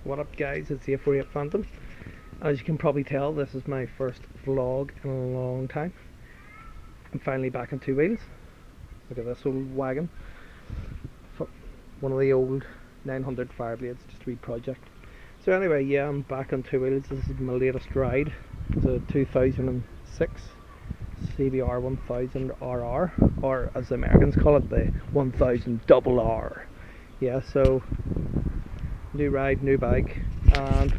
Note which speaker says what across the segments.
Speaker 1: What up guys, it's the A48 Phantom. As you can probably tell, this is my first vlog in a long time. I'm finally back on two wheels. Look at this old wagon. One of the old 900 Fireblades, just a wee project. So anyway, yeah, I'm back on two wheels. This is my latest ride. It's a 2006 CBR 1000 RR, or as the Americans call it, the 1000 RR. Yeah, so new ride, new bike, and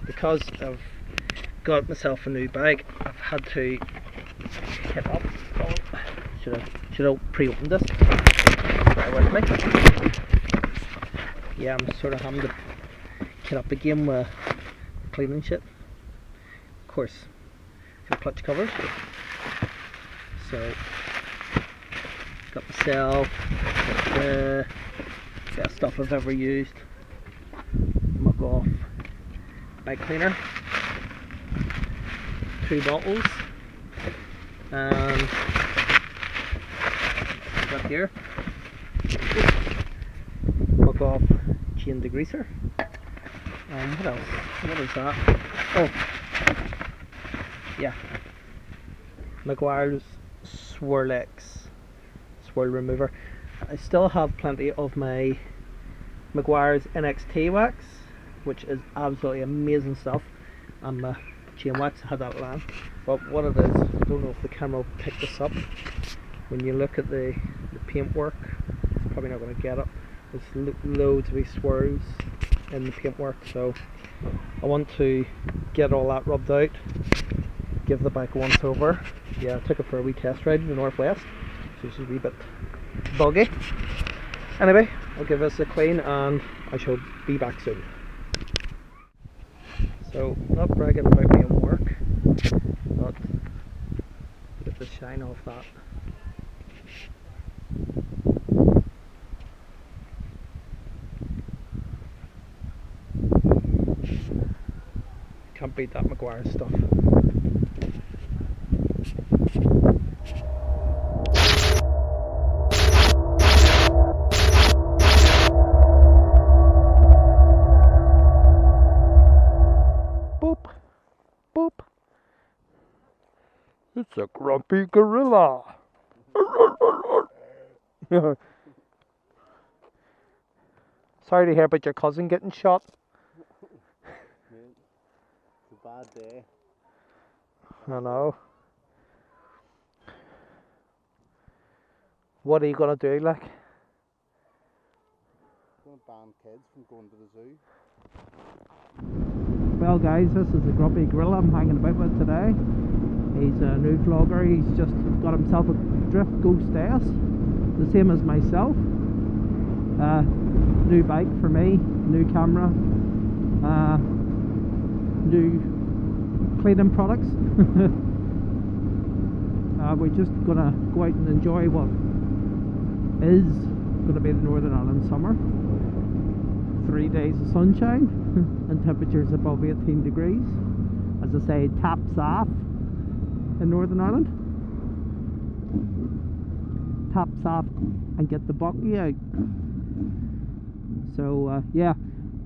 Speaker 1: because I've got myself a new bike, I've had to kit up. Should have pre-opened this? Bear with me. Yeah, I'm sort of having to kit up again with cleaning shit. Of course, for clutch covers. So, got myself the best stuff I've ever used. Muck off bike cleaner, 2 bottles, and got here muck off chain degreaser. What else? What is that? Oh, yeah, Meguiar's Swirl swirl remover. I still have plenty of my Meguiar's NXT wax, which is absolutely amazing stuff, and my chain wax. I had that land, but what it is, I don't know if the camera will pick this up. When you look at the paintwork, it's probably not going to get it. There's loads of these swirls in the paintwork, so I want to get all that rubbed out, give the bike a once over. Yeah, I took it for a wee test ride in the northwest, so it's a wee bit buggy. Anyway, I'll give this a clean and I shall be back soon. So, not bragging about my own work, but get the shine off that. Can't beat that Meguiar stuff. Boop, boop. It's a grumpy gorilla. Sorry to hear about your cousin getting shot.
Speaker 2: It's a bad day.
Speaker 1: I know. What are you gonna do, like?
Speaker 2: I'm gonna ban kids from going to the zoo.
Speaker 1: Well guys, this is the grumpy gorilla I'm hanging about with today. He's a new vlogger. He's just got himself a Drift Ghost S, the same as myself. New bike for me, new camera, new cleaning products. We're just gonna go out and enjoy what is gonna be the Northern Ireland summer. 3 days of sunshine and temperatures above 18 degrees. As I say, taps off in Northern Ireland. Taps off and get the bucky out. So yeah,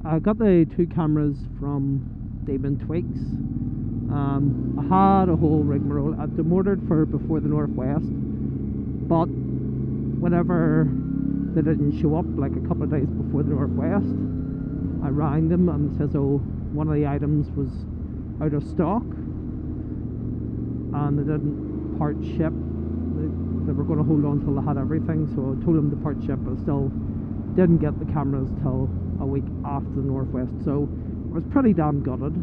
Speaker 1: I got the 2 cameras from Demon Tweaks. I had a whole rigmarole. I'd them ordered for before the northwest, but whenever they didn't show up, like a couple of days before the northwest, I rang them and says, oh, one of the items was out of stock and they didn't part ship. They were going to hold on till they had everything, so I told them to part ship, but still didn't get the cameras till a week after the northwest. So I was pretty damn gutted.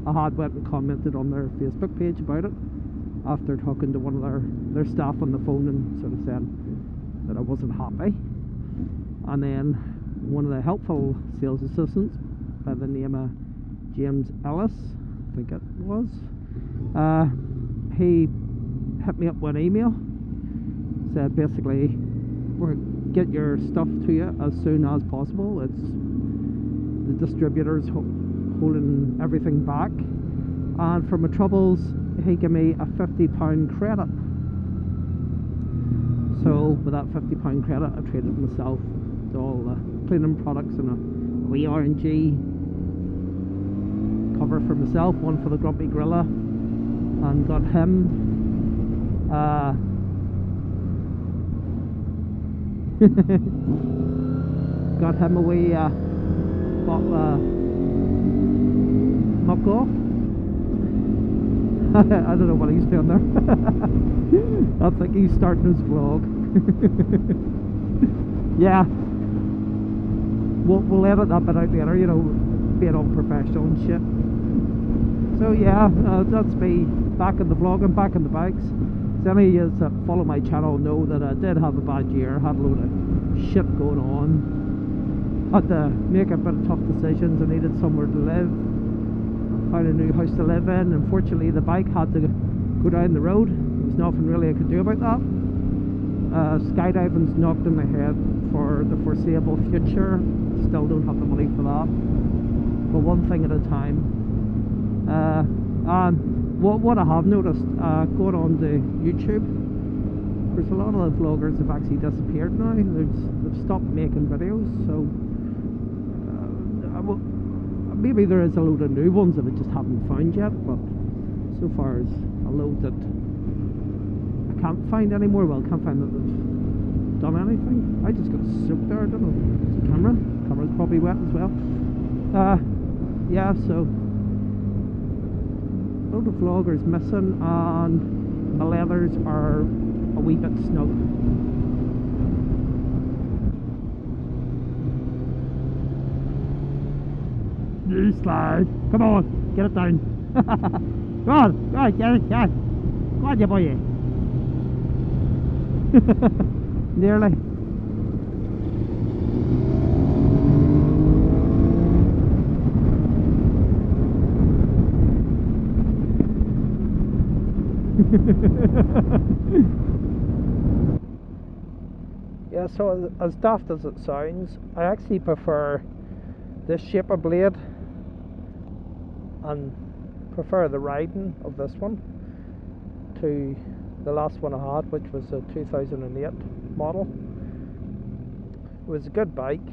Speaker 1: I had went and commented on their Facebook page about it after talking to one of their staff on the phone and sort of saying that I wasn't happy. And then one of the helpful sales assistants by the name of James Ellis, I think it was, he hit me up with an email, said basically, we'll get your stuff to you as soon as possible. It's the distributors holding everything back, and for my troubles he gave me a £50 credit. So with that £50 credit I traded myself to all the cleaning products and a wee R&G cover for myself, one for the Grumpy Gorilla, and got him got him a wee knock off. I don't know what he's doing there. I think he's starting his vlog. Yeah, we'll edit that bit out later, you know, being unprofessional and shit. So yeah, that's me back in the vlog and back in the bikes. So any of you that follow my channel know that I did have a bad year, had a load of shit going on, had to make a bit of tough decisions. I needed somewhere to live, found a new house to live in. Unfortunately the bike had to go down the road. There was nothing really I could do about that. Skydiving's knocked in my head for the foreseeable future. Still don't have the money for that, but one thing at a time. And what I have noticed, going on to YouTube, there's a lot of the vloggers have actually disappeared now. They've stopped making videos, so maybe there is a load of new ones that I just haven't found yet, but so far as a load that I can't find anymore. Well, I can't find that they've done anything. I just got soaked there, I don't know. It's the camera's probably wet as well. Yeah, so a load of vloggers missing, and my leathers are a wee bit snug. You slide. Come on, get it down. Go on, get it, get it. Go on, you boy. Nearly. Yeah, so as daft as it sounds, I actually prefer this shape of blade and prefer the riding of this one to the last one I had, which was a 2008 model. It was a good bike,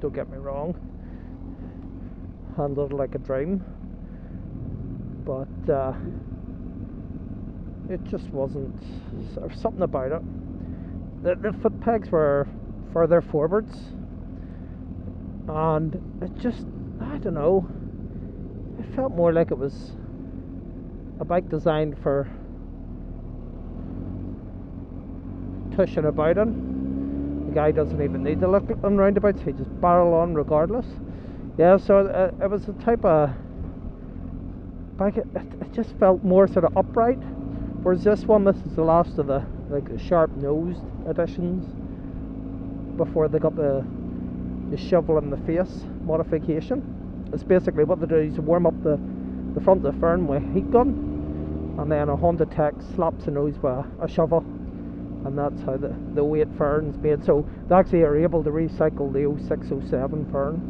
Speaker 1: don't get me wrong, handled like a dream, but it just wasn't, something about it. The foot pegs were further forwards, and it just, I don't know, it felt more like it was a bike designed for tushing about in. The guy doesn't even need to look on roundabouts, he just barrel on regardless. Yeah, so it was a type of bike, it just felt more sort of upright, whereas this one, this is the last of the sharp nosed editions before they got the shovel in the face modification. It's basically what they do is warm up the front of the fern with a heat gun, and then a Honda Tech slaps the nose with a shovel, and that's how the weight fern's made. So they actually are able to recycle the 0607 fern.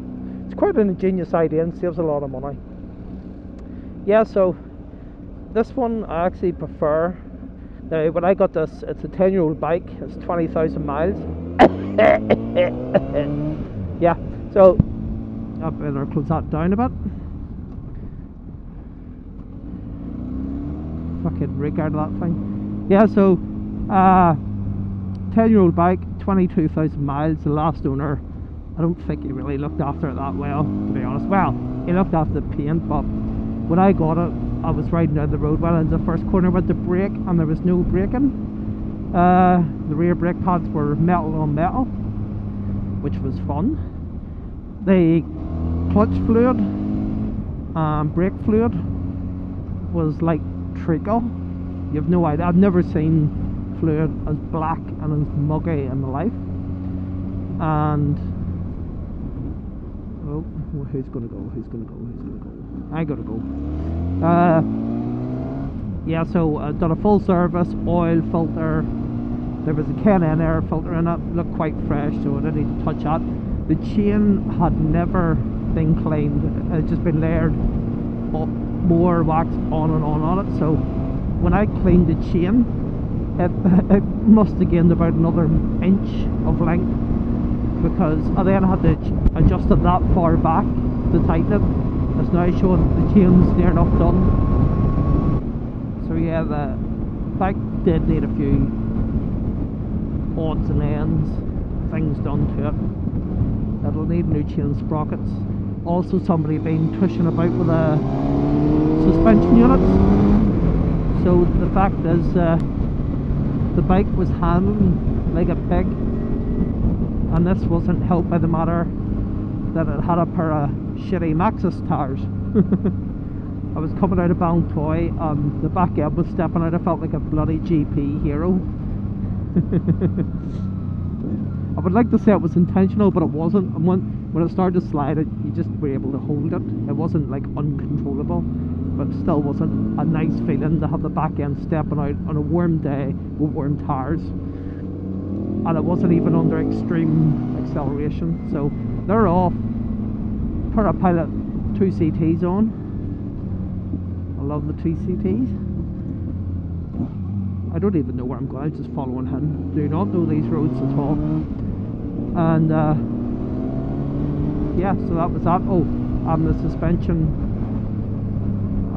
Speaker 1: It's quite an ingenious idea and saves a lot of money. Yeah, so this one I actually prefer. Now, when I got this, it's a 10-year-old bike, it's 20,000 miles. Yeah, so I better close that down a bit. Fucking rig out of that thing. Yeah, so 10-year-old bike, 22,000 miles. The last owner, I don't think he really looked after it that well, to be honest. Well, he looked after the paint, but when I got it, I was riding down the road, well, in the first corner with the brake, and there was no braking. The rear brake pads were metal on metal, which was fun. The clutch fluid and brake fluid was like treacle. You have no idea. I've never seen fluid as black and as muggy in my life. And oh, who's gonna go? Who's gonna go? Who's gonna go? I gotta go. Yeah, so I done a full service, oil filter. There was a K&N air filter in it, looked quite fresh, so I didn't need to touch that. The chain had never been cleaned, it had just been layered up, more wax on it. So when I cleaned the chain, it must have gained about another inch of length, because I then had to adjust it that far back to tighten it. It's now showing the chain's near enough done. So yeah, the bike did need a few odds and ends, things done to it. It'll need new chain sprockets. Also somebody been pushing about with the suspension units. So the fact is the bike was handling like a pig, and this wasn't helped by the matter that it had a pair of shitty Maxxis tires. I was coming out of Ballintoy and the back end was stepping out. I felt like a bloody GP hero. I would like to say it was intentional, but it wasn't. And when it started to slide, you just were able to hold it. It wasn't like uncontrollable, but it still wasn't a nice feeling to have the back end stepping out on a warm day with warm tires. And it wasn't even under extreme acceleration. So they're off. Put a Pilot 2CTs on. I love the 2CTs. I don't even know where I'm going, I'm just following him. Do not know these roads at all. And yeah, so that was that. Oh, the suspension,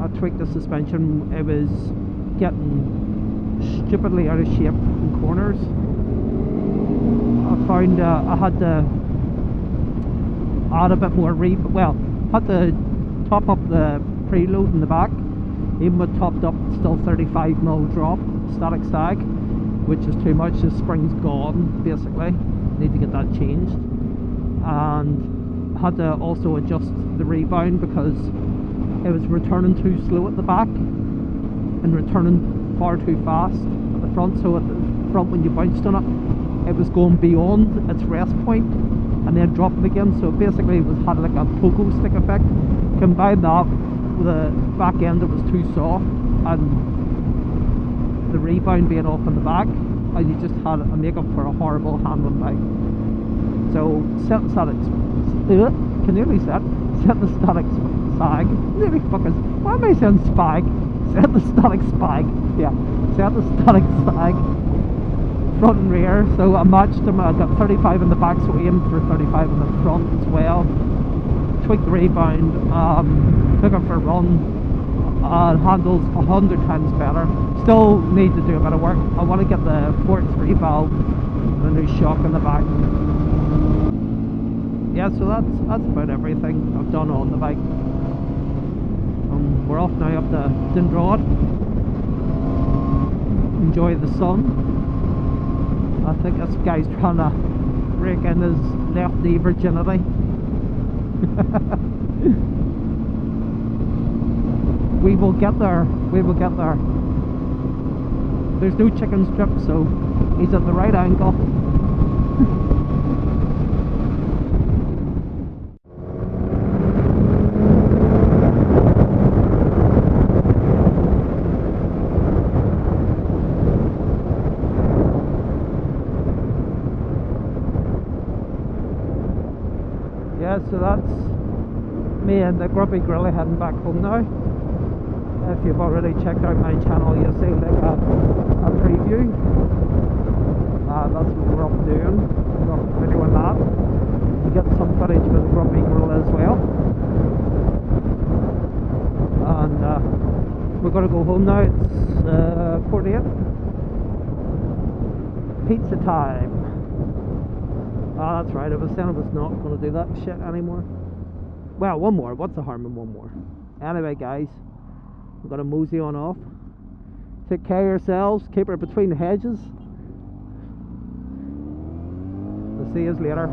Speaker 1: I tweaked the suspension. It was getting stupidly out of shape in corners. I found I had to add a bit more had to top up the preload in the back. Even with topped up, still 35mm drop static sag, which is too much. The spring's gone basically, need to get that changed. And had to also adjust the rebound because it was returning too slow at the back and returning far too fast at the front. So at the front, when you bounced on it, it was going beyond its rest point and then dropping again. So basically it had like a pogo stick effect. Combine that with the back end that was too soft and the rebound being off in the back, and you just had a make-up for a horrible handling bike. So set the static can nearly set the static sag. Nearly fuckers. Why am I saying spag? Set the static spag. Yeah. Set the static sag front and rear. So I matched them. I got 35 in the back, so I aimed for 35 in the front as well. Tweaked the rebound, took it for a run, handles 100 times better. Still need to do a bit of work. I want to get the Fort 3 valve and a new shock in the back. Yeah, so that's about everything I've done on the bike. We're off now up to Dundrod. Enjoy the sun. I think this guy's trying to rake in his left knee virginity. We will get there. We will get there. There's no chicken strip, so he's at the right angle. Yeah, so that's me and the Grumpy Grilly heading back home now. If you've already checked out my channel, you'll see like a preview. That's what we're up doing. We're up videoing that. We get some footage with the Grumpy Gorilla as well. And we're going to go home now. It's 48. Pizza time. Ah, that's right. I was saying I was not going to do that shit anymore. Well, one more. What's the harm in one more? Anyway, guys, we're going to mosey on off. Take care of yourselves. Keep her between the hedges. I'll see you later.